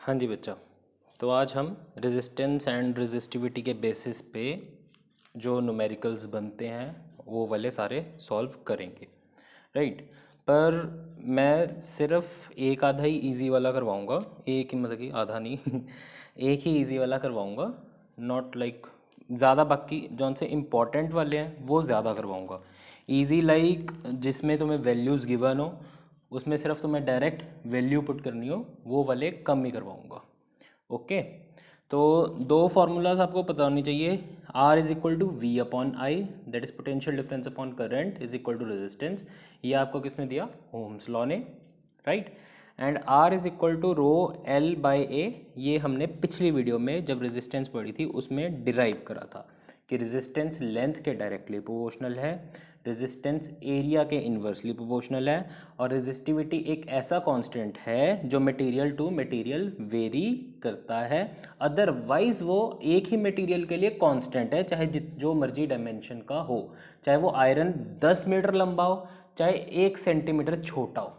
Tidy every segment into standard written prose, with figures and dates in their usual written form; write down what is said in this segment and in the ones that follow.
हाँ जी बच्चा। तो आज हम रेजिस्टेंस एंड रेजिस्टिविटी के बेसिस पे जो न्यूमेरिकल्स बनते हैं वो वाले सारे सॉल्व करेंगे, राइट। पर मैं सिर्फ एक आधा ही इजी वाला करवाऊंगा, एक ही मतलब कि आधा नहीं एक ही इजी वाला करवाऊंगा, नॉट लाइक ज़्यादा बाकी जौन से इम्पोर्टेंट वाले हैं वो ज़्यादा करवाऊंगा। इजी लाइक जिसमें तुम्हें वैल्यूज़ गिवन हो, उसमें सिर्फ तुम्हें डायरेक्ट वैल्यू पुट करनी हो, वो वाले कम ही करवाऊंगा। ओके। तो दो फार्मूलाज आपको पता होनी चाहिए। R is equal to V upon I, that is potential difference upon current is equal to resistance. ये आपको किसने दिया? ओम्स लॉ ने, right. And R is equal to rho L by A, ये हमने पिछली वीडियो में जब रेजिस्टेंस पढ़ी थी उसमें डिराइव करा था कि रेजिस्टेंस लेंथ के डायरेक्टली प्रोपोर्शनल है, रेजिस्टेंस एरिया के इन्वर्सली प्रोपोर्शनल है, और रेजिस्टिविटी एक ऐसा कांस्टेंट है जो मटेरियल टू मटेरियल वेरी करता है। अदरवाइज वो एक ही मटेरियल के लिए कांस्टेंट है, चाहे जो मर्जी डायमेंशन का हो, चाहे वो आयरन 10 मीटर लंबा हो, चाहे 1 सेंटीमीटर छोटा हो,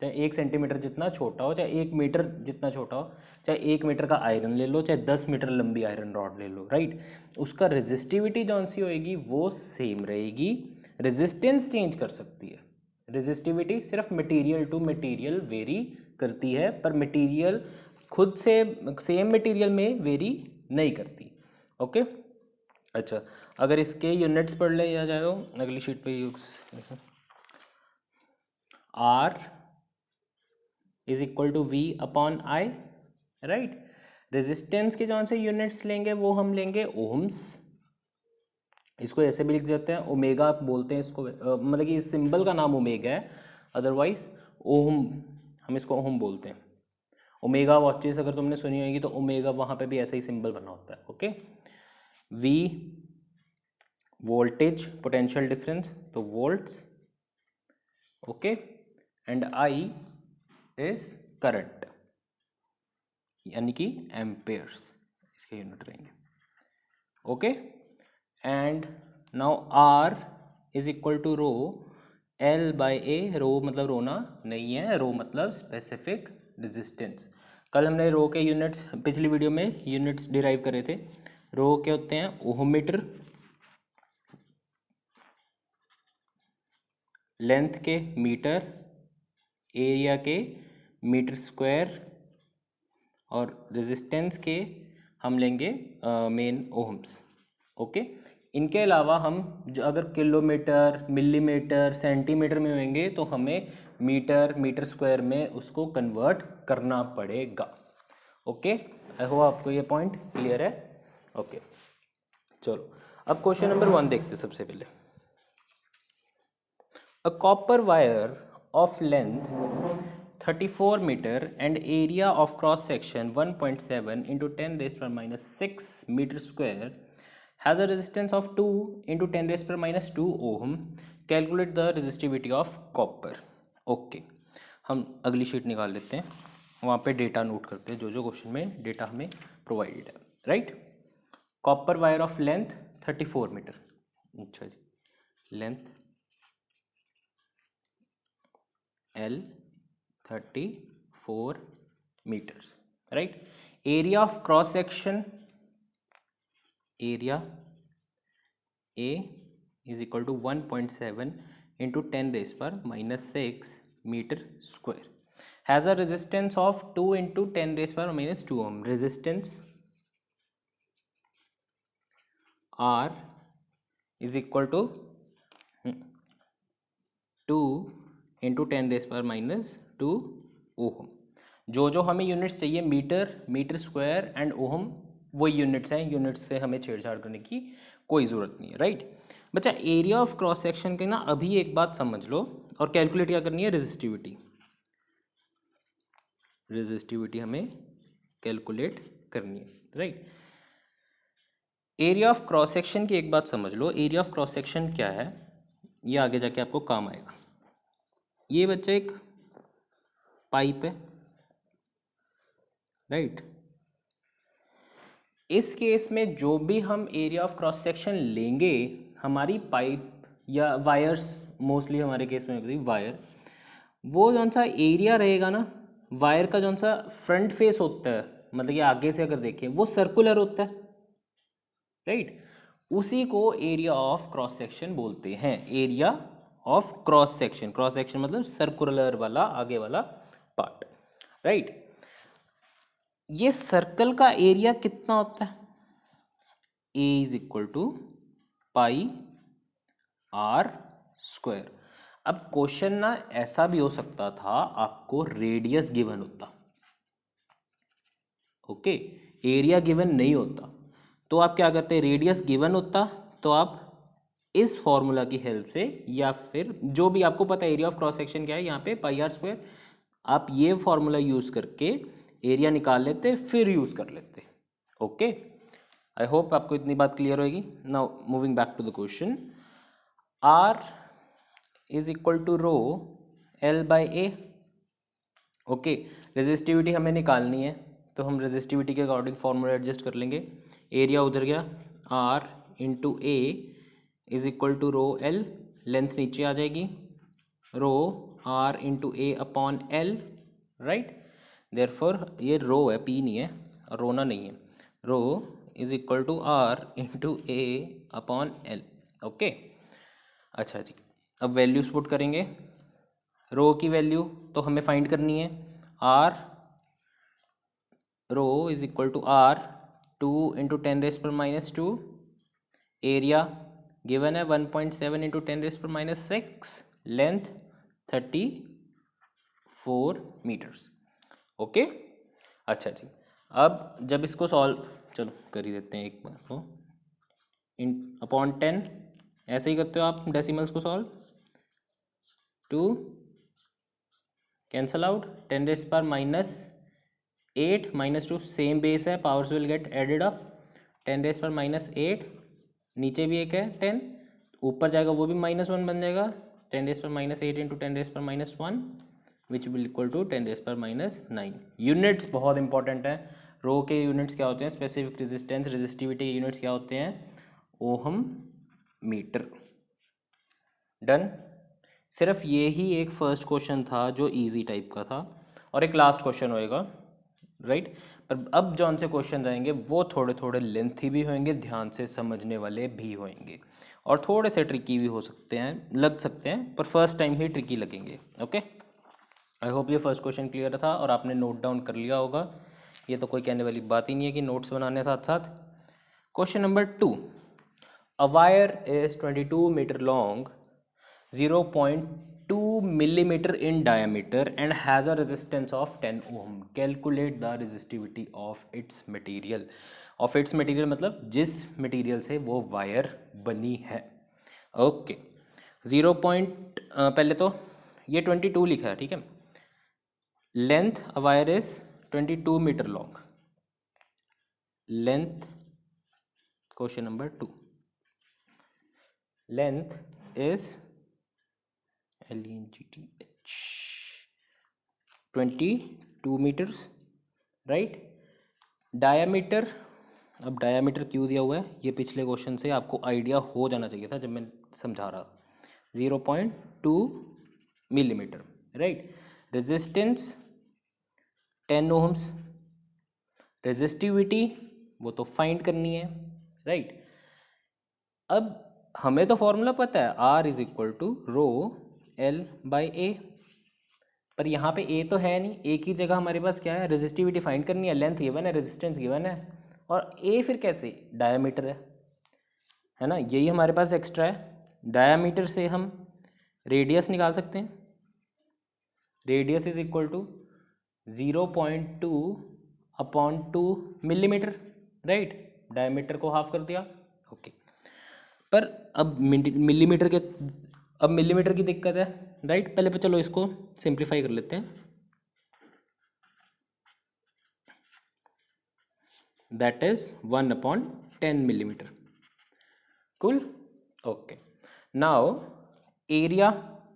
चाहे 1 सेंटीमीटर जितना छोटा हो, चाहे 1 मीटर जितना छोटा हो, चाहे 1 मीटर का आयरन ले लो, चाहे 10 मीटर लंबी आयरन रॉड ले लो, राइट। उसका रेजिस्टिविटी जौन सी होएगी वो सेम रहेगी। रेजिस्टेंस चेंज कर सकती है, रेजिस्टिविटी सिर्फ मटेरियल टू मटेरियल वेरी करती है, पर मटेरियल खुद से सेम मटेरियल में वेरी नहीं करती। ओके। अच्छा, अगर इसके यूनिट्स पढ़ ले या जाए अगली शीट पे, R is equal to V upon I, right. Resistance के जौन से यूनिट्स लेंगे वो हम लेंगे ओम्स। इसको ऐसे भी लिख देते हैं, ओमेगा बोलते हैं इसको, मतलब कि इस सिंबल का नाम ओमेगा है, अदरवाइज ओम, हम इसको ओम बोलते हैं। ओमेगा वॉचेस अगर तुमने सुनी होगी तो ओमेगा वहाँ पे भी ऐसा ही सिंबल बना होता है। Okay. V voltage potential difference, तो volts, okay. And I is current, यानी कि एम्पेयर्स इसके यूनिट रहेंगे। Okay. And now R is equal to rho L by A, rho मतलब रोना नहीं है, रो मतलब स्पेसिफिक रेजिस्टेंस। कल हमने रो के यूनिट्स पिछली वीडियो में यूनिट्स डिराइव करे थे। रो के होते हैं ओहमीटर, लेंथ के मीटर, एरिया के मीटर स्क्वायर, और रेजिस्टेंस के हम लेंगे मेन ओम्स। ओके। इनके अलावा हम जो अगर किलोमीटर, मिलीमीटर, सेंटीमीटर में होंगे तो हमें मीटर, मीटर स्क्वायर में उसको कन्वर्ट करना पड़ेगा। ओके, आई होप आपको ये पॉइंट क्लियर है। ओके, चलो अब क्वेश्चन नंबर 1 देखते हैं सबसे पहले। A copper wire of length 34 meter and area of cross section 1.7 into 10 raised per minus 6 meter square has a resistance of 2 into 10 raised per minus 2 ohm. Calculate the resistivity of copper. Okay, हम अगली sheet निकाल लेते हैं, वहाँ पे data note करते हैं, जो जो क्वेश्चन में डेटा हमें प्रोवाइडेड है, right. Copper wire of length 34 metre, अच्छा जी, length L 34 meters, right. Area of cross section, area A is equal to 1.7 into 10 raised per minus 6 meter square, has a resistance of 2 into 10 raised per minus 2 ohm. Resistance R is equal to 2 into 10 raise पर minus 2 ohm. जो जो हमें units चाहिए, metre, metre square and ohm, वो units हैं, units से हमें छेड़छाड़ करने की कोई ज़रूरत नहीं है, राइट। बच्चा एरिया ऑफ क्रॉस सेक्शन के ना अभी एक बात समझ लो, और कैलकुलेट क्या करनी है, रेजिस्टिविटी। रेजिस्टिविटी हमें कैलकुलेट करनी है, right. Area of cross section की एक बात समझ लो, एरिया ऑफ क्रॉस सेक्शन क्या है, ये आगे जाके आपको काम आएगा। ये बच्चा एक पाइप है, राइट। इस केस में जो भी हम एरिया ऑफ क्रॉस सेक्शन लेंगे, हमारी पाइप या वायर्स, मोस्टली हमारे केस में होती है वायर, वो कौन सा एरिया रहेगा ना, वायर का जो सा फ्रंट फेस होता है, मतलब ये आगे से अगर देखें वो सर्कुलर होता है, राइट। उसी को एरिया ऑफ क्रॉस सेक्शन बोलते हैं, area of cross section. Cross section मतलब सर्कुलर वाला आगे वाला पार्ट, राइट। ये सर्कल का एरिया कितना होता है? A is equal to pi r square. अब क्वेश्चन ना ऐसा भी हो सकता था, आपको रेडियस गिवन होता, ओके, एरिया गिवन नहीं होता, तो आप क्या करते? रेडियस गिवन होता तो आप इस फॉर्मूला की हेल्प से, या फिर जो भी आपको पता है एरिया ऑफ क्रॉस सेक्शन क्या है यहाँ पे, पाई आर स्क्वायर, आप ये फॉर्मूला यूज करके एरिया निकाल लेते, फिर यूज कर लेते, ओके। आई होप आपको इतनी बात क्लियर होगी। Now moving back to the question, R is equal to rho L by A, okay. Resistivity हमें निकालनी है, तो हम रेजिस्टिविटी के अकॉर्डिंग फॉर्मूला एडजस्ट कर लेंगे। एरिया उधर गया, R into A is equal to rho L, length नीचे आ जाएगी, rho R into A upon L, right. Therefore ये रो है, पी नहीं है, रोना नहीं है, rho is equal to R into A upon L, okay. अच्छा जी, अब वैल्यूज पुट करेंगे। रो की वैल्यू तो हमें फाइंड करनी है, R rho is equal to R 2 into 10⁻², area given है 1.7 इंटू 10⁻⁶, लेंथ 34 मीटर्स, ओके। अच्छा जी, अब जब इसको सॉल्व, चलो कर ही देते हैं एक बार को, इन अपॉन 10, ऐसे ही करते हो आप डेसिमल्स को solve, 2 cancel out, 10⁻⁸ -2 same base है, powers will get added up, 10⁻⁸, नीचे भी एक है 10, ऊपर जाएगा वो भी -1 बन जाएगा, 10⁻⁸ into 10⁻⁻1 which will equal to 10⁻⁹। Units बहुत इंपॉर्टेंट है। रो के यूनिट्स क्या होते हैं? Specific resistance. रेजिस्टिविटी के यूनिट्स क्या होते हैं? Ohm metre. डन। सिर्फ ये ही एक फर्स्ट क्वेश्चन था जो इजी टाइप का था, और एक लास्ट क्वेश्चन होएगा, राइट। पर अब जौन से क्वेश्चन आएंगे वो थोड़े थोड़े लेंथी भी होंगे, ध्यान से समझने वाले भी होंगे, और थोड़े से ट्रिकी भी हो सकते हैं, लग सकते हैं, पर फर्स्ट टाइम ही ट्रिकी लगेंगे, ओके। आई होप ये फर्स्ट क्वेश्चन क्लियर था और आपने नोट डाउन कर लिया होगा। ये तो कोई कहने वाली बात ही नहीं है कि नोट्स बनाने साथ साथ। Question number 2, a wire is 22 metre long, 0.2 millimeter in diameter and has a resistance of 10 ohm. Calculate the resistivity of its material. Of its material मतलब जिस मटेरियल से वो वायर बनी है, ओके। 0 पॉइंट, पहले तो ये 22 लिखा है, ठीक है। Length a wire is 22 metre long, length, question number 2, length is LENGTH 22 metres, right. Diameter, अब डायामीटर क्यों दिया हुआ है ये पिछले क्वेश्चन से आपको आइडिया हो जाना चाहिए था जब मैं समझा रहा, 0.2 millimetre, right. Resistance 10 ohms, resistivity वो तो फाइंड करनी है, राइट। अब हमें तो फॉर्मूला पता है, R is equal to rho L by A, पर यहाँ पे ए तो है नहीं, ए की जगह हमारे पास क्या है? रेजिस्टिविटी फाइंड करनी है, लेंथ गिवन है, रेजिस्टेंस गिवन है, और ए फिर कैसे? डायामीटर है ना, यही हमारे पास एक्स्ट्रा है। डायामीटर से हम रेडियस निकाल सकते हैं, radius is equal to 0.2 upon 2 millimetre, right. Diameter को हाफ कर दिया, ओके। पर अब मिलीमीटर के, अब मिलीमीटर की दिक्कत है, राइट। पहले पे चलो इसको सिंप्लीफाई कर लेते हैं, दैट इज 1/10 मिलीमीटर, कुल, ओके। नाउ एरिया,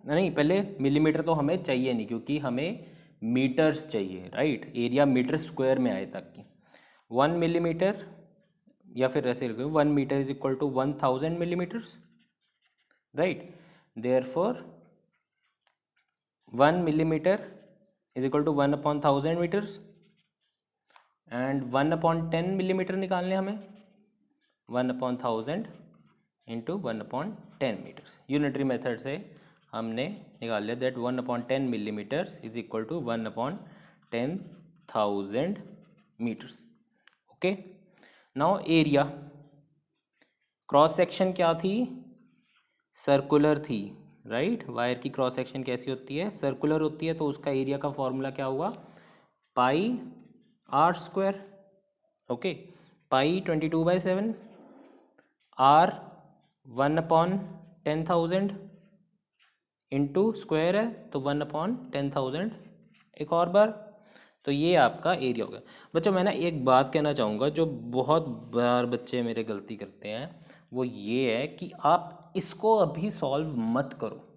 नहीं पहले मिलीमीटर तो हमें चाहिए नहीं क्योंकि हमें मीटर्स चाहिए, राइट। एरिया मीटर स्क्वायर में आए ताकि 1 मिलीमीटर, या फिर ऐसे लिखो 1 metre is equal to 1000 millimetres, right. Therefore 1 millimetre is equal to 1/1000 metres and 1/10 millimetre निकालने हमें 1/1000 इंटू 1/10 मीटर्स। यूनिटरी मेथड से हमने निकाल लिया that 1/10 millimetres is equal to 1/10,000 metres. Okay, now area, cross section क्या थी, सर्कुलर थी, राइट। वायर की क्रॉस सेक्शन कैसी होती है, सर्कुलर होती है, तो उसका एरिया का फॉर्मूला क्या हुआ, pi r square. Okay, pi 22/7, r 1/10,000 into square है तो 1/10,000 एक और बार, तो ये आपका एरिया हो गया। बच्चों मैं ना एक बात कहना चाहूँगा, जो बहुत बार बच्चे मेरे गलती करते हैं वो ये है कि आप इसको अभी सॉल्व मत करो।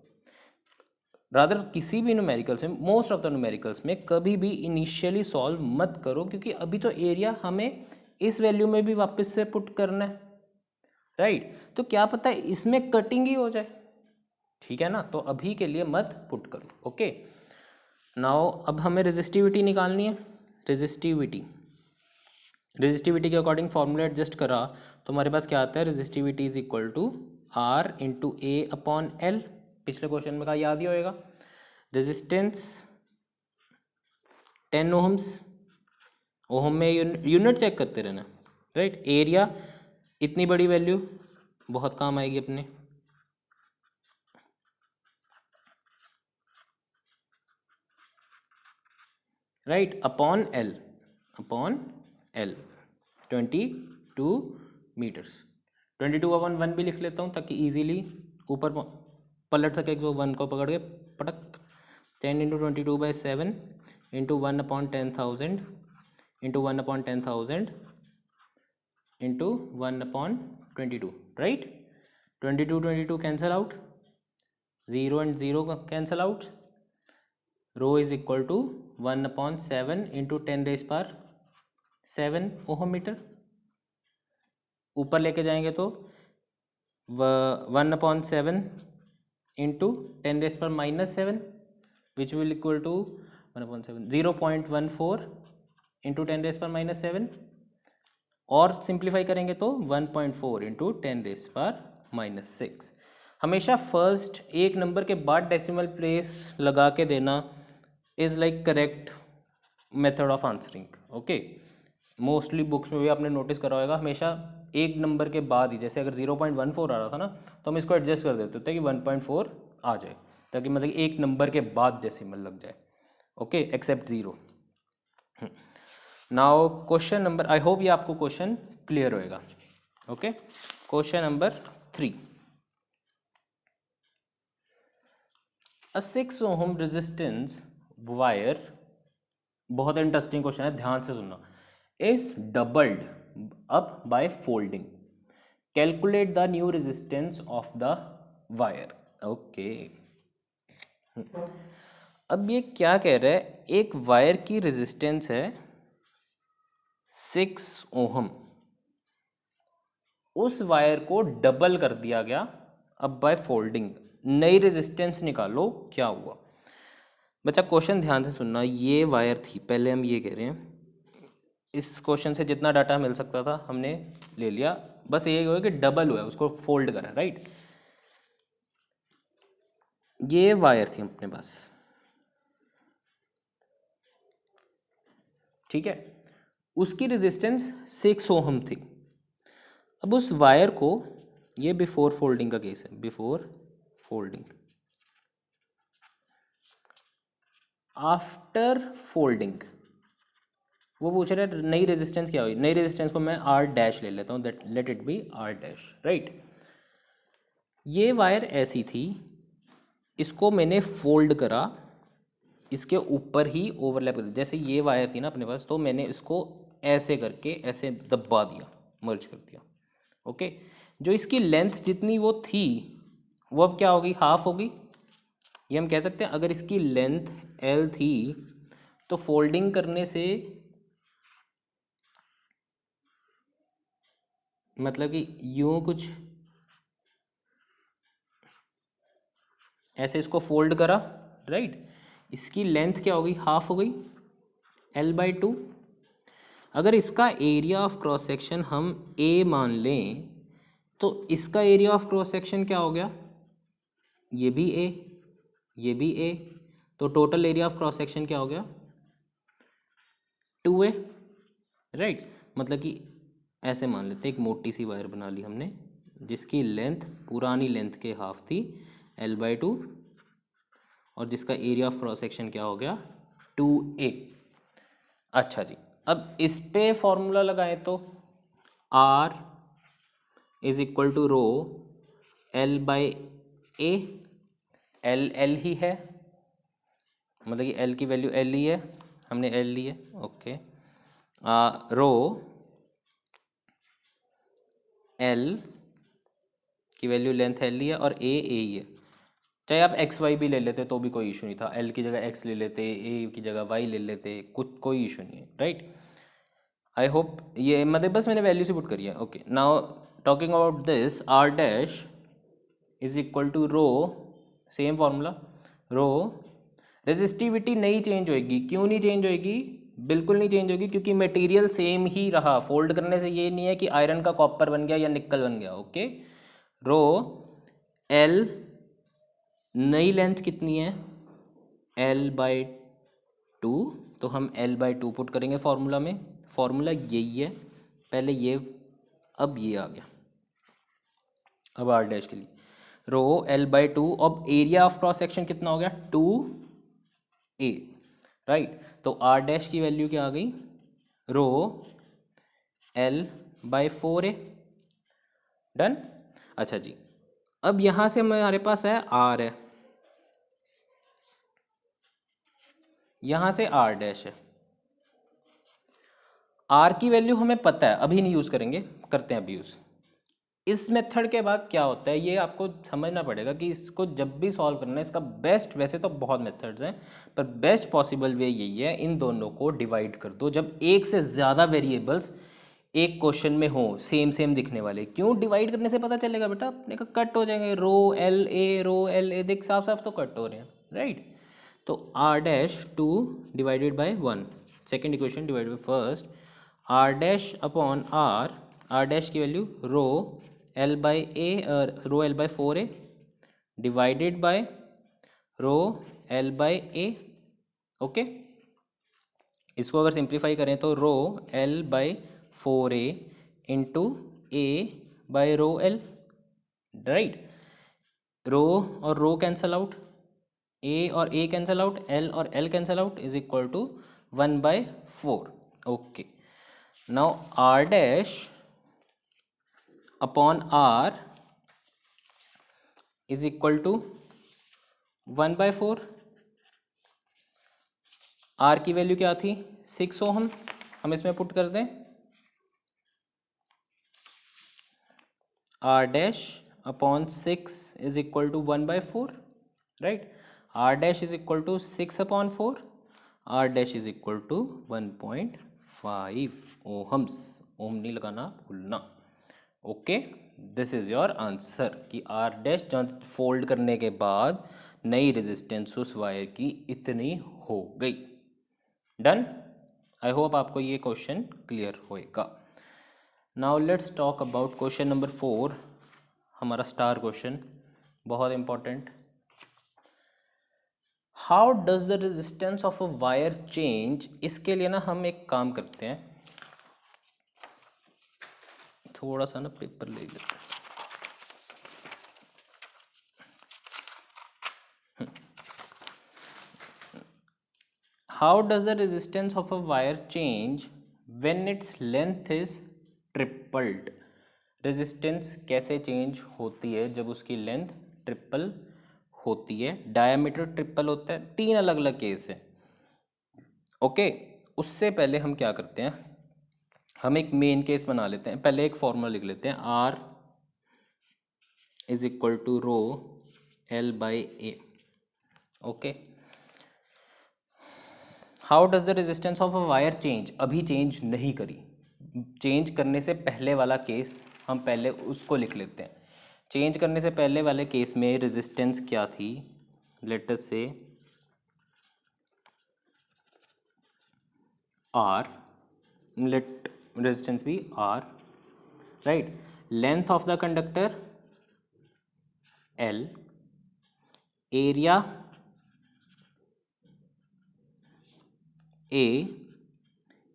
रादर किसी भी न्यूमेरिकल्स में, मोस्ट ऑफ द न्यूमेरिकल्स में कभी भी इनिशियली सॉल्व मत करो, क्योंकि अभी तो एरिया हमें इस वैल्यू में भी वापस से पुट करना है, राइट। तो क्या पता है इसमें कटिंग ही हो जाए, ठीक है ना, तो अभी के लिए मत पुट करो। ओके, नाउ अब हमें रेजिस्टिविटी निकालनी है। रेजिस्टिविटी के अकॉर्डिंग फॉर्मूला एडजस्ट करा तो हमारे पास क्या आता है, resistivity is equal to R into A upon L. पिछले क्वेश्चन में का याद ही होएगा, रेजिस्टेंस 10 ओहम्स, ओहम में यूनिट चेक करते रहना, राइट। एरिया इतनी बड़ी वैल्यू बहुत काम आएगी अपने, राइट, अपॉन एल 22 मीटर्स। 22/1 भी लिख लेता हूँ ताकि इजीली ऊपर पलट सके, जो 1 को पकड़ के पटक। 10 into 22/7 into 1/10,000 into 1/10,000 into 1/22, right. 22 cancel out, 0 and 0 cancel out, rho is equal to 1/7 into 10⁻7 ohm metre. ऊपर लेके जाएंगे तो 1/7 into 10⁻7 which will equal to 1/7 0.14 into 10⁻7, और सिंप्लीफाई करेंगे तो 1.4 इंटू 10⁻6। हमेशा फर्स्ट एक नंबर के बाद डेसिमल प्लेस लगा के देना is like correct method of answering. Okay, mostly books में भी आपने नोटिस करा होगा, हमेशा एक नंबर के बाद ही, जैसे अगर 0.14 आ रहा था ना तो हम इसको एडजस्ट कर देते थे कि 1.4 आ जाए, ताकि मतलब एक नंबर के बाद डेसिमल लग जाए। Okay, except 0। Now question number, I hope ये आपको क्वेश्चन क्लियर होएगा। Okay, question number 3, a 6 ohm resistance wire, बहुत इंटरेस्टिंग क्वेश्चन है, ध्यान से सुनना, is doubled up by folding, calculate the new resistance of the wire. Okay, अब ये क्या कह रहा है, एक वायर की रेजिस्टेंस है 6 ओहम, उस वायर को डबल कर दिया गया अब बाय फोल्डिंग, नई रेजिस्टेंस निकालो क्या हुआ। बच्चा क्वेश्चन ध्यान से सुनना, ये वायर थी, पहले हम ये कह रहे हैं, इस क्वेश्चन से जितना डाटा मिल सकता था हमने ले लिया, बस ये हुआ कि डबल हुआ, उसको फोल्ड करा, राइट। ये वायर थी अपने पास, ठीक है, उसकी रेजिस्टेंस 6 ओहम थी। अब उस वायर को, ये बिफोर फोल्डिंग का केस है, बिफोर फोल्डिंग, आफ्टर फोल्डिंग वो पूछ रहा है नई रेजिस्टेंस क्या हुई। नई रेजिस्टेंस को मैं आर डैश ले लेता हूँ, that let it be R dash, right. ये वायर ऐसी थी, इसको मैंने फोल्ड करा, इसके ऊपर ही ओवरलैप कर दिया, जैसे ये वायर थी ना अपने पास, तो मैंने इसको ऐसे करके ऐसे दबा दिया, मर्ज कर दिया। ओके, जो इसकी लेंथ जितनी वो थी वो अब क्या होगी, हाफ होगी। ये हम कह सकते हैं, अगर इसकी लेंथ एल थी तो फोल्डिंग करने से मतलब कि यूं कुछ ऐसे इसको फोल्ड करा, राइट, इसकी लेंथ क्या हो गई, हाफ हो गई, L/2। अगर इसका एरिया ऑफ क्रॉस सेक्शन हम A मान लें तो इसका एरिया ऑफ क्रॉस सेक्शन क्या हो गया, ये भी A, ये भी A, तो total area of cross section क्या हो गया, 2A, राइट। मतलब कि ऐसे मान लेते, एक मोटी सी वायर बना ली हमने जिसकी लेंथ पुरानी लेंथ के हाफ थी, L/2, और जिसका एरिया ऑफ क्रॉस सेक्शन क्या हो गया, 2A। अच्छा जी, अब इस पे फॉर्मूला लगाएं तो R is equal to rho L/A, L ही है, मतलब कि L की वैल्यू L ही है, हमने L ली है, ओके। रो L की वैल्यू लेंथ L ही है और A ही है। चाहे आप XY भी ले लेते तो भी कोई इशू नहीं था, L की जगह X ले लेते, A की जगह Y ले लेते, कुछ कोई इशू नहीं है, राइट। आई होप ये मतलब बस मैंने वैल्यू से पुट करी है, okay. Now talking about this, R dash is equal to rho, same formula, rho resistivity नहीं चेंज होएगी। क्यों नहीं चेंज होएगी, बिल्कुल नहीं चेंज होगी, क्योंकि मटेरियल सेम ही रहा। फोल्ड करने से ये नहीं है कि आयरन का कॉपर बन गया या निकल बन गया, ओके। रो L, नई लेंथ कितनी है, L/2, तो हम L/2 पुट करेंगे फॉर्मूला में, फॉर्मूला यही है, पहले ये, अब ये आ गया। अब R डैश के लिए रो L/2, अब एरिया ऑफ क्रॉस सेक्शन कितना हो गया, 2A, राइट। तो R डैश की वैल्यू क्या आ गई, रो L/4A, डन। अच्छा जी, अब यहां से हमारे पास है R है, यहां से R डैश है। R की वैल्यू हमें पता है, अभी नहीं यूज करेंगे, करते हैं अभी यूज। इस मेथड के बाद क्या होता है ये आपको समझना पड़ेगा कि इसको जब भी सॉल्व करना है, इसका बेस्ट, वैसे तो बहुत मेथड्स हैं पर बेस्ट पॉसिबल वे यही है, इन दोनों को डिवाइड कर दो। जब एक से ज़्यादा वेरिएबल्स एक क्वेश्चन में हो सेम सेम दिखने वाले, क्यों डिवाइड करने से पता चलेगा बेटा, अपने का कट हो जाएंगे, रो LA, रो LA, देख साफ साफ तो कट हो रहे हैं, राइट। तो R dash 2 divided by 1, second equation divided by first, R dash upon R dash की value rho L/A, rho L/4A divided by rho L/A, okay. इसको अगर सिंप्लीफाई करें तो रो L/4A इंटू A/रो L, राइट। रो और rho cancel out, A और A cancel out, L और L cancel out, is equal to 1/4, okay. Now R dash upon R is equal to 1/4। R की value क्या थी, 6 ohm, हम इसमें put कर दें, R dash upon 6 is equal to 1/4, right. R dash is equal to 6/4, R dash is equal to 1.5 ohms, ohm नहीं लगाना भूलना, okay. This is your answer कि R डैश फोल्ड करने के बाद नई रेजिस्टेंस उस वायर की इतनी हो गई, डन। आई होप आपको ये क्वेश्चन क्लियर होएगा। Now let's talk about question number 4, हमारा स्टार क्वेश्चन, बहुत important. How does the resistance of a wire change. इसके लिए ना हम एक काम करते हैं, थोड़ा सा ना पेपर ले लेते हैं। How does the resistance of a wire change when its length is tripled. Resistance कैसे चेंज होती है जब उसकी लेंथ ट्रिपल होती है, डायमीटर ट्रिपल होता है, 3 अलग अलग केस है, ओके। उससे पहले हम क्या करते हैं, हम एक मेन केस बना लेते हैं, पहले एक फॉर्मूला लिख लेते हैं, R is equal to rho L/A, okay. How does the resistance of a wire change, अभी चेंज नहीं करी, चेंज करने से पहले वाला केस हम पहले उसको लिख लेते हैं। चेंज करने से पहले वाले केस में रेजिस्टेंस क्या थी, लेट अस से R, let resistance be R, right? Length of the conductor L, area A,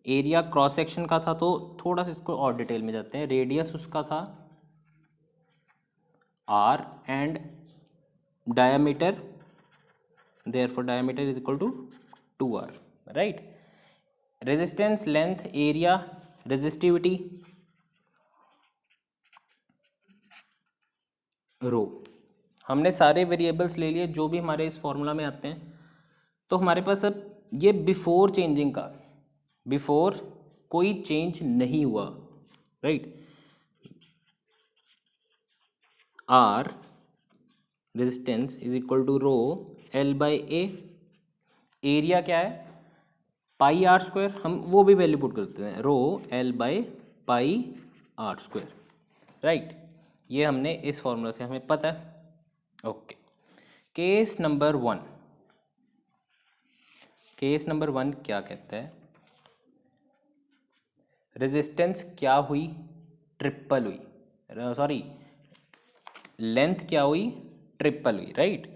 area cross section का था तो थोड़ा सा इसको और डिटेल में जाते हैं। रेडियस उसका था R and diameter, therefore diameter is equal to 2R, right? Resistance, length, area, resistivity, rho. हमने सारे वेरिएबल्स ले लिए जो भी हमारे इस फॉर्मूला में आते हैं। तो हमारे पास अब ये बिफोर चेंजिंग का, बिफोर कोई चेंज नहीं हुआ, right? R resistance is equal to rho L by A. Area क्या है? पाई आर स्क्वायर, हम वो भी वैल्यू पुट करते हैं, rho L by pi r square, right? ये हमने इस फॉर्मूला से हमें पता है। Okay, case number 1, case number 1 क्या कहता है? रेजिस्टेंस क्या हुई? ट्रिपल हुई, सॉरी लेंथ क्या हुई? ट्रिपल हुई, राइट?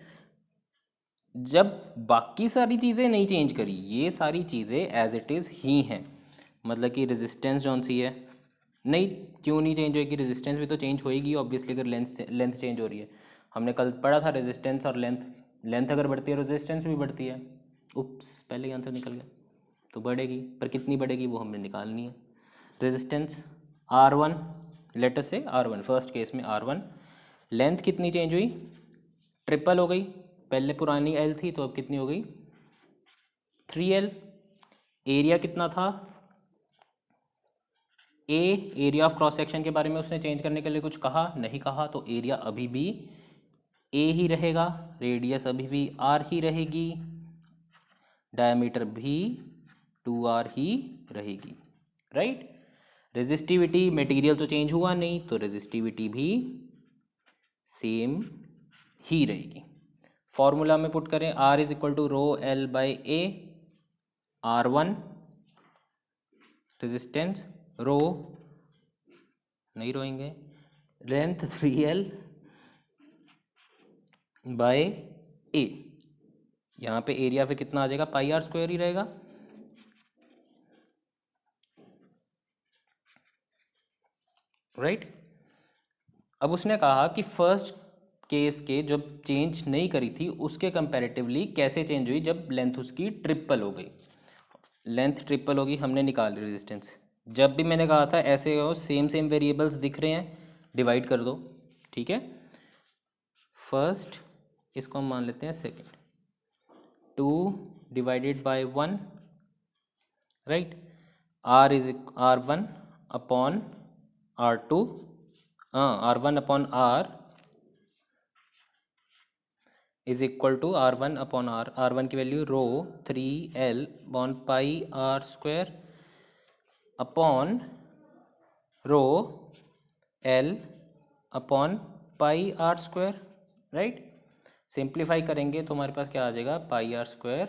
जब बाकी सारी चीज़ें नहीं चेंज करी, ये सारी चीज़ें एज इट इज़ ही हैं, मतलब कि रेजिस्टेंस जौन सी है नहीं, क्यों नहीं चेंज होगी? रेजिस्टेंस भी तो चेंज होएगी ऑब्वियसली अगर लेंथ चेंज हो रही है। हमने कल पढ़ा था रेजिस्टेंस और लेंथ, लेंथ अगर बढ़ती है रेजिस्टेंस भी बढ़ती है। उप्स, पहले ही आंसर निकल गया। तो बढ़ेगी, पर कितनी बढ़ेगी वो हमने निकालनी है। रेजिस्टेंस R1, लेट अस से R1, फर्स्ट केस में R1, लेंथ कितनी चेंज हुई? ट्रिपल हो गई, पहले पुरानी L थी तो अब कितनी हो गई? 3L। एरिया कितना था? ए, एरिया ऑफ क्रॉस सेक्शन के बारे में उसने चेंज करने के लिए कुछ कहा? नहीं कहा, तो एरिया अभी भी ए ही रहेगा, रेडियस अभी भी R ही रहेगी, डायमीटर भी 2R ही रहेगी, राइट? रेजिस्टिविटी, मटेरियल तो चेंज हुआ नहीं तो रेजिस्टिविटी भी सेम ही रहेगी। फॉर्मूला में पुट करें, R is equal to rho L by A, R1 resistance, rho नहीं रोएंगे, लेंथ 3L बाय ए। यहाँ पे एरिया फिर कितना आ जाएगा? पाई आर स्क्वायर ही रहेगा, राइट? अब उसने कहा कि फर्स्ट केस के जब चेंज नहीं करी थी उसके कंपैरेटिवली कैसे चेंज हुई जब लेंथ उसकी ट्रिपल हो गई। लेंथ ट्रिपल होगी, हमने निकाल रेजिस्टेंस। जब भी मैंने कहा था ऐसे हो, सेम सेम वेरिएबल्स दिख रहे हैं, डिवाइड कर दो, ठीक है? फर्स्ट इसको हम मान लेते हैं second, 2 divided by 1, right? R is R1 upon R2, R1 upon R is equal to R1 upon R, R1 की value rho 3L upon pi r square upon rho L upon pi r square, right? Simplify करेंगे तो हमारे पास क्या आ जाएगा? पाई r square,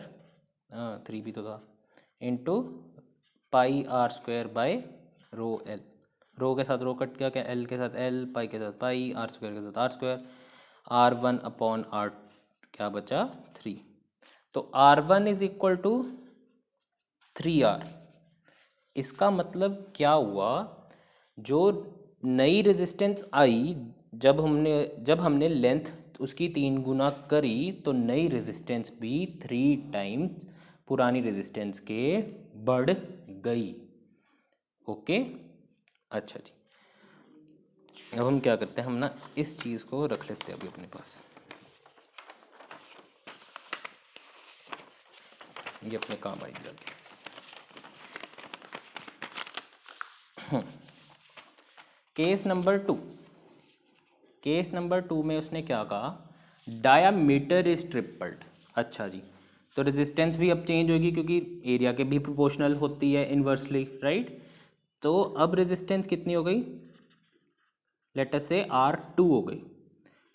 3 भी तो था, into pi r square by rho L। Rho के साथ रो कट गया, क्या L के साथ L, पाई के साथ पाई, आर स्क्वायर के साथ are square, R1 upon R क्या बचा? 3। तो R1 is equal to 3R। इसका मतलब क्या हुआ? जो नई रेजिस्टेंस आई, जब हमने लेंथ उसकी 3 गुना करी तो नई रेजिस्टेंस भी 3 टाइम्स पुरानी रेजिस्टेंस के बढ़ गई। ओके, अच्छा जी। अब हम क्या करते हैं, हम ना इस चीज़ को रख लेते हैं अभी अपने पास, ये अपने काम आएगी आगे। केस नंबर 2, केस नंबर 2 में उसने क्या कहा? Diameter is tripled. अच्छा जी, तो रेजिस्टेंस भी अब चेंज होगी क्योंकि एरिया के भी प्रोपोर्शनल होती है इन्वर्सली, राइट? तो अब रेजिस्टेंस कितनी हो गई? लेट अस से R2 हो गई।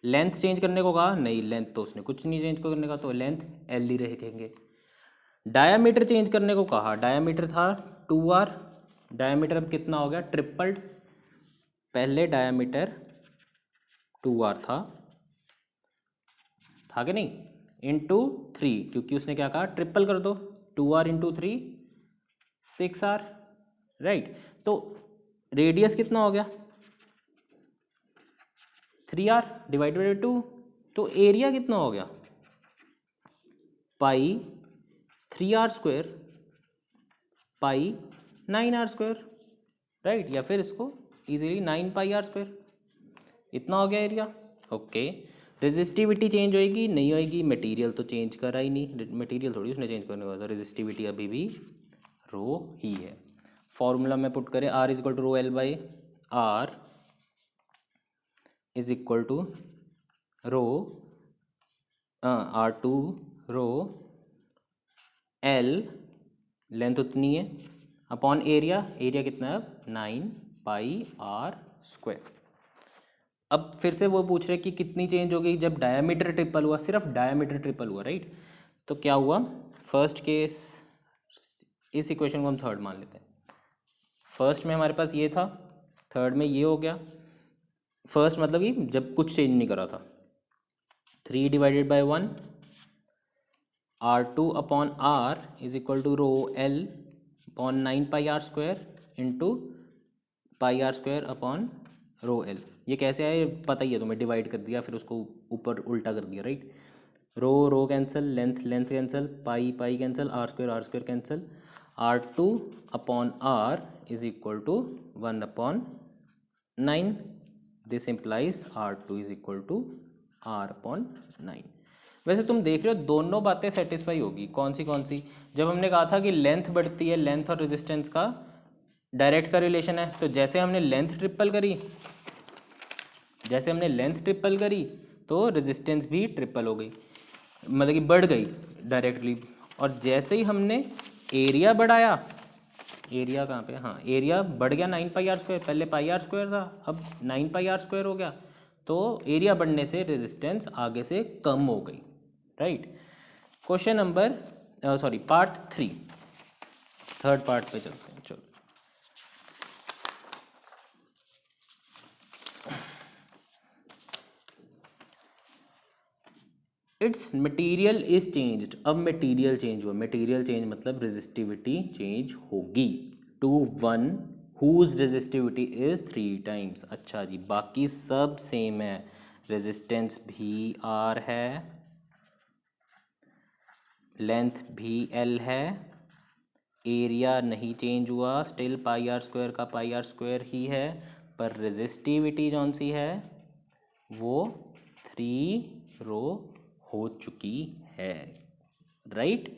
लेंथ चेंज करने को कहा? नहीं, लेंथ तो उसने कुछ नहीं चेंज करने का, तो लेंथ L ही रखेंगे। डायामीटर चेंज करने को कहा, डायामीटर था 2r, डायमीटर अब कितना हो गया, ट्रिपल्ड, पहले डायमीटर 2r था कि नहीं, इंटू 3, क्योंकि उसने क्या कहा, ट्रिपल कर दो, 2r इंटू 3 6r, राइट। तो रेडियस कितना हो गया, 3r डिवाइडेड बाई 2, तो एरिया कितना हो गया, पाई 3r square pi 9r square, right, या फिर इसको इजीली 9 पाई r स्क्वायर, इतना हो गया एरिया। ओके, रेजिस्टिविटी चेंज होएगी, नहीं होएगी, मटेरियल तो चेंज करा ही नहीं, मटेरियल थोड़ी उसने चेंज करने वाला था, रेजिस्टिविटी अभी भी रो ही है। फॉर्मूला में पुट करें, r is equal to rho L by R is equal to rho R2 rho L, length उतनी है, अपॉन एरिया, एरिया कितना है, 9 पाई r स्क्वायर। अब फिर से वो पूछ रहे कि कितनी चेंज हो गई जब डायमीटर ट्रिपल हुआ, सिर्फ डायमीटर ट्रिपल हुआ, राइट। तो क्या हुआ, फर्स्ट केस, इस इक्वेशन को हम थर्ड मान लेते हैं, फर्स्ट में हमारे पास ये था, थर्ड में ये हो गया। फर्स्ट मतलब कि जब कुछ चेंज नहीं करा था, 3 divided by 1 R2 upon R is equal to rho L upon 9 pi r square into pi r square upon rho L। ये कैसे आया पता ही है तुम्हें, डिवाइड कर दिया फिर उसको ऊपर उल्टा कर दिया, right. Rho cancel, length cancel, pi cancel, r square cancel, R2 upon R is equal to 1 upon 9, this implies R2 is equal to R upon 9। वैसे तुम देख रहे हो दोनों बातें सेटिस्फाई होगी, कौन सी, जब हमने कहा था कि लेंथ बढ़ती है, लेंथ और रेजिस्टेंस का डायरेक्ट का रिलेशन है, तो जैसे हमने लेंथ ट्रिपल करी तो रेजिस्टेंस भी ट्रिपल हो गई, मतलब कि बढ़ गई डायरेक्टली। और जैसे ही हमने एरिया बढ़ाया, एरिया कहाँ पे, हाँ, एरिया बढ़ गया 9 पाई r स्क्वायर, पहले पाई r स्क्वायर था, अब 9 पाई r स्क्वायर हो गया, तो एरिया बढ़ने से रेजिस्टेंस आगे से कम हो गई, right. Question number part 3, third part पे चलते हैं, चलो। इट्स मटीरियल इज चेंज्ड, अब मटीरियल चेंज हुआ, मटीरियल चेंज मतलब रेजिस्टिविटी चेंज होगी, to one whose resistivity is 3 times. अच्छा जी, बाकी सब सेम है, रेजिस्टेंस भी R है, लेंथ भी L है, एरिया नहीं चेंज हुआ, स्टिल पाई r स्क्वायर का पाई r स्क्वायर ही है, पर रेजिस्टिविटी कौन सी है, वो 3 रो हो चुकी है, राइट।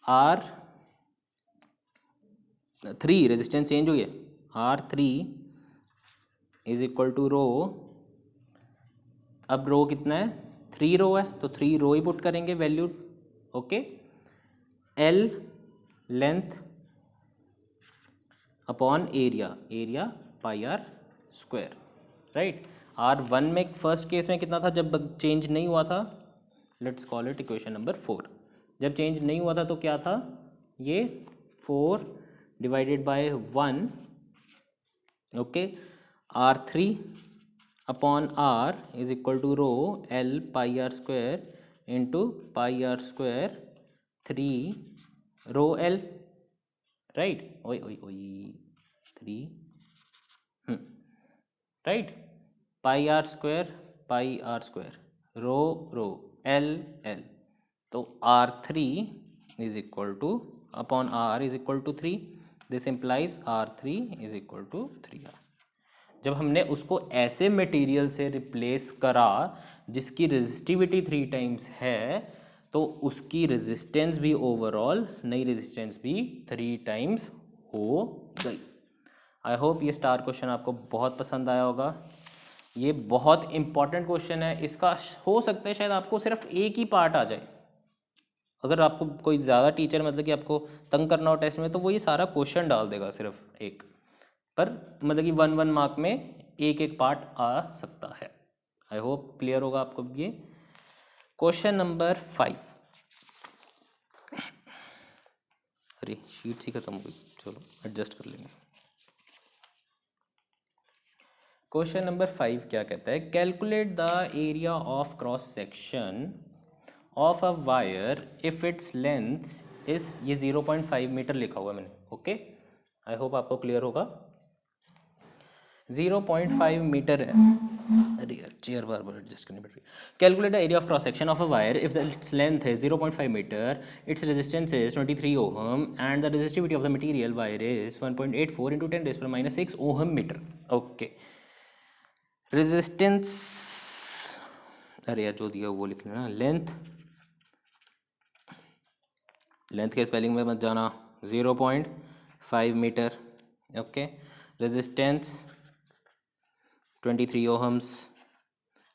R 3 रेजिस्टेंस चेंज हुई है, R3 इज इक्वल टू रो, अब रो कितना है, 3 रो है, तो 3 रो ही पुट करेंगे value, okay. L length upon area pi r square, right. R1 में फर्स्ट केस में कितना था जब चेंज नहीं हुआ था, let's call it equation number 4, जब चेंज नहीं हुआ था तो क्या था, ये 4 divided by 1, okay. R3 upon R is equal to rho L pi r square into pi r square 3 rho L, right, ओई 3, right, pi r square rho L, तो R3 is equal to upon R is equal to 3, this implies R3 is equal to 3R। जब हमने उसको ऐसे material से replace करा जिसकी resistivity 3 times है, तो उसकी रेजिस्टेंस भी ओवरऑल, नई रेजिस्टेंस भी 3 टाइम्स हो गई। आई होप ये स्टार क्वेश्चन आपको बहुत पसंद आया होगा, ये बहुत इंपॉर्टेंट क्वेश्चन है, इसका हो सकता है शायद आपको सिर्फ एक ही पार्ट आ जाए, अगर आपको कोई ज़्यादा टीचर मतलब कि आपको तंग करना हो टेस्ट में, तो वो ये सारा क्वेश्चन डाल देगा सिर्फ एक, पर मतलब कि 1 मार्क में एक पार्ट आ सकता है। आई होप क्लियर होगा आपको ये। क्वेश्चन नंबर 5, अरे शीट ही खत्म हो गई, चलो एडजस्ट कर लेंगे। क्वेश्चन नंबर 5 क्या कहता है, calculate the area of cross section of a wire if its length is, ये 0.5 मीटर लिखा हुआ है मैंने, ओके, आई होप आपको क्लियर होगा। 0.5 मीटर है, अरे यार चेयर बार बार एडजस्ट करनी पड़ रही है। Calculate the area of cross section of a wire if its length है 0.5 metre, its resistance is 23 ohm and the resistivity of the material wire is 1.84 into 10⁻⁻6 ohm metre. Okay, resistance, अरे यार जो दिया वो लिख लेना, लेंथ के spelling में मत जाना, 0.5 metre, okay, resistance 23 ohms,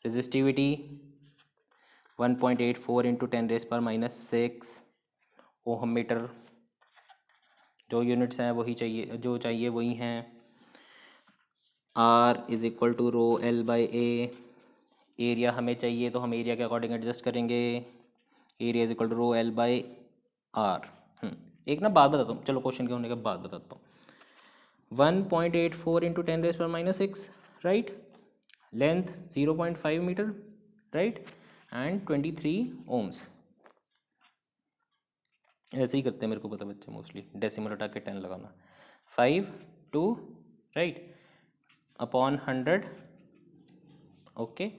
resistivity 1.84 into 10⁻⁻6 ohm metre, जो यूनिट्स हैं वही चाहिए, जो चाहिए वही हैं। R is equal to rho L by A, area हमें चाहिए तो हम एरिया के अकॉर्डिंग एडजस्ट करेंगे, area is equal to rho L by R. एक ना बात बताता हूँ, चलो क्वेश्चन के होने के बाद बताता हूँ। 1.84 into 10⁻⁻6, right, length 0.5 metre, right, and 23 ohms. ऐसे ही करते हैं, मेरे को पता बच्चे मोस्टली डेसिमल हटा के 10 लगाना, 5 2 right upon 100, okay,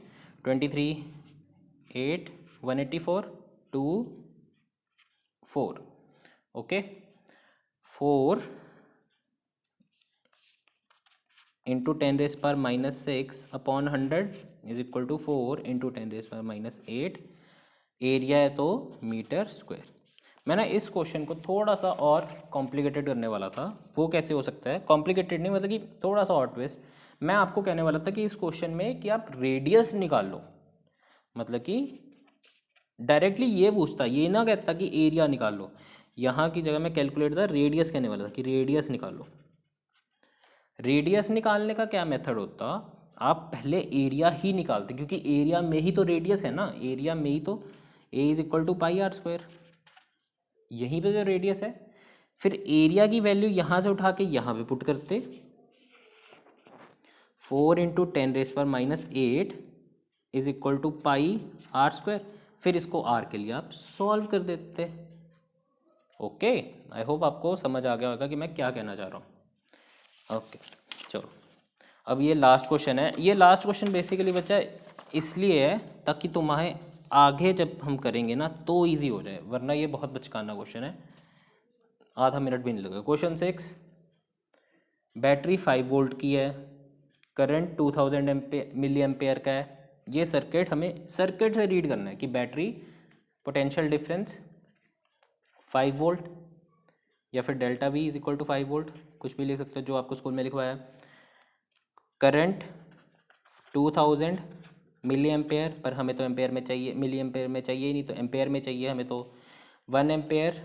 23 8 184 2 4, okay, 4 into 10⁻⁻6 upon 100 is equal to 4 into 10⁻⁻8, area है तो मीटर स्क्वायर। मैंने इस क्वेश्चन को थोड़ा सा और कॉम्प्लिकेटेड करने वाला था, वो कैसे हो सकता है, कॉम्प्लिकेटेड नहीं मतलब कि थोड़ा सा और ट्विस्ट। मैं आपको कहने वाला था कि इस क्वेश्चन में कि आप रेडियस निकाल लो, मतलब कि डायरेक्टली ये पूछता, ये ना कहता कि एरिया निकाल लो, यहाँ की जगह मैं कैलकुलेट द रेडियस कहने वाला था कि रेडियस निकाल लो। रेडियस निकालने का क्या मेथड होता, आप पहले एरिया ही निकालते, क्योंकि एरिया में ही तो रेडियस है ना, एरिया में ही तो A is equal to pi r square, यहीं पे जो रेडियस है। फिर एरिया की वैल्यू यहाँ से उठा के यहाँ पे पुट करते, 4 into 10⁻⁻8 is equal to pi r square, फिर इसको आर के लिए आप सॉल्व कर देते। ओके, आई होप आपको समझ आ गया होगा कि मैं क्या कहना चाह रहा हूँ। ओके चलो, अब ये लास्ट क्वेश्चन है। ये लास्ट क्वेश्चन बेसिकली बच्चा इसलिए है ताकि तुम्हारे आगे जब हम करेंगे ना तो इजी हो जाए, वरना ये बहुत बचकाना क्वेश्चन है, आधा मिनट भी नहीं लगेगा। क्वेश्चन 6, बैटरी 5 वोल्ट की है, करंट 2000 मिली एम्पेयर का है। ये सर्किट हमें सर्किट से रीड करना है कि बैटरी पोटेंशियल डिफरेंस 5 वोल्ट या फिर delta V is equal to 5 volt, कुछ भी लिख सकते हो जो आपको स्कूल में लिखवाया। करंट 2000 मिली एम्पेयर, पर हमें तो एम्पेयर में चाहिए, मिली एम्पेयर में चाहिए ही नहीं, तो एम्पेयर में चाहिए हमें, तो 1 ampere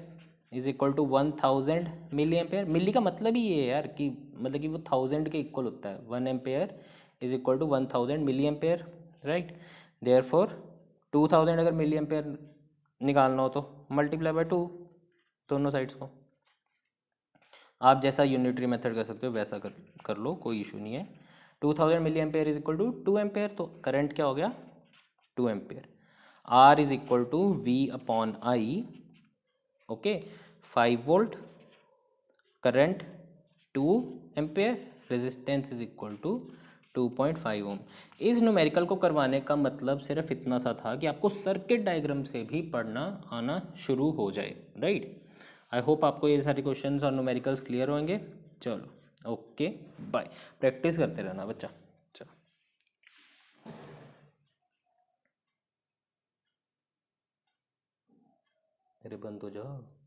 is equal to 1000 milli ampere. Milli का मतलब ही ये है यार कि मतलब कि वो 1000 के इक्वल होता है, 1 ampere is equal to 1000 milli ampere, right. Therefore 2000 अगर मिली एम्पेयर निकालना हो तो मल्टीप्लाई बाय 2 दोनों साइड्स को। आप जैसा यूनिटरी मेथड कर सकते हो वैसा कर लो, कोई इशू नहीं है। 2000 milli ampere is equal to 2 ampere, तो करंट क्या हो गया 2 ampere. R is equal to V upon I, okay, 5 volt, current 2 ampere, resistance is equal to 2.5 ohm. इस न्यूमेरिकल को करवाने का मतलब सिर्फ इतना सा था कि आपको सर्किट डायग्राम से भी पढ़ना आना शुरू हो जाए, राइट। आई होप आपको ये सारे क्वेश्चंस और न्यूमेरिकल्स क्लियर होंगे। चलो ओके बाय, प्रैक्टिस करते रहना बच्चा। चलो अरे बंद हो जाओ।